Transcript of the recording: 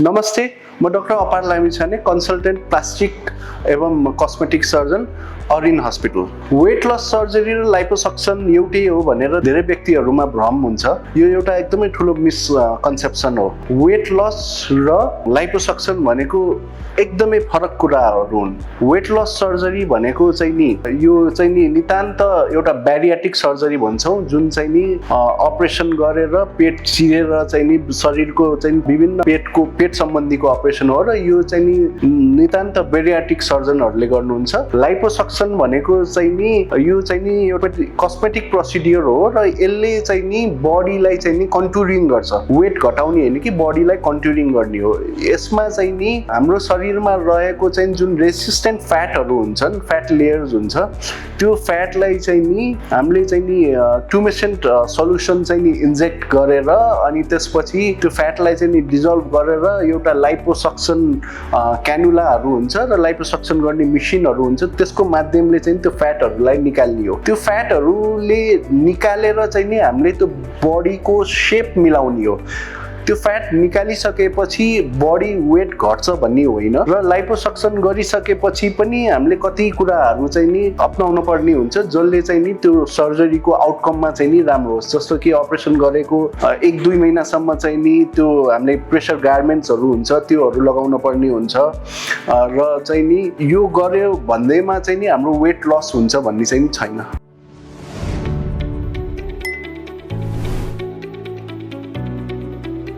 नमस्ते, म डाक्टर अपार लामिछाने, कन्सल्टेन्ट प्लास्टिक एवं cosmetic surgeon अरिन hospital. Weight loss surgery र लाइपोसक्सन एउटै हो भनेर धेरै व्यक्तिहरूमा भ्रम हुन्छ। यो एउटा एकदमै ठुलो मिसकन्सेप्सन हो। वेट लस र लाइपोसक्सन भनेको एकदमै फरक कुराहरू हुन्। वेट लस सर्जरी भनेको चाहिँ नि यो चाहिँ नि नितान्त एउटा ब्यारियाट्रिक सर्जरी भन्छौँ, जुन चाहिँ नि अपरेसन गरेर पेट चिरेर चाहिँ नि शरीरको चाहिँ विभिन्न पेट सम्बन्धीको अपरेसन हो र यो चाहिँ नि नितान्त ब्यारियाट्रिक सर्जनहरूले गर्नुहुन्छ। लाइपोसक्सन भनेको चाहिँ नि यो चाहिँ नि एउटा कस्मेटिक प्रोसिडियर हो र यसले चाहिँ नि बडीलाई चाहिँ नि कन्टुरिङ गर्छ। वेट घटाउने होइन कि बडीलाई कन्टुरिङ गर्ने हो। यसमा चाहिँ नि हाम्रो शरीरमा रहेको चाहिँ जुन रेसिस्टेन्ट फ्याटहरू हुन्छन्, फ्याट लेयर्स हुन्छ, त्यो फ्याटलाई चाहिँ नि हामीले चाहिँ नि ट्युमेसेन्ट सल्युसन चाहिँ नि इन्जेक्ट गरेर अनि त्यसपछि त्यो फ्याटलाई चाहिँ नि डिजल्भ गरेर एउटा लाइपोसक्सन क्यानुलाहरू हुन्छ र लाइपोसक्सन गर्ने मेसिनहरू हुन्छ, त्यसको माध्यमले चाहिँ त्यो फ्याटहरूलाई निकाल्ने हो। त्यो फ्याटहरूले निकालेर चाहिँ नि हामीले त्यो बडीको सेप मिलाउने हो। त्यो फ्याट निकालिसकेपछि बडी वेट घट्छ भन्ने होइन र लाइपोसक्सन गरिसकेपछि पनि हामीले कति कुराहरू चाहिँ नि अपनाउन पर्ने हुन्छ, जसले चाहिँ नि त्यो सर्जरीको आउटकममा चाहिँ नि राम्रो होस्। जस्तो कि अपरेसन गरेको 1-2 महिनासम्म चाहिँ नि त्यो हामीले प्रेसर गार्मेन्ट्सहरू हुन्छ, त्योहरू लगाउन पर्ने हुन्छ र चाहिँ नि यो गर्यो भन्दैमा चाहिँ नि हाम्रो वेट लस हुन्छ भन्ने चाहिँ नि छैन।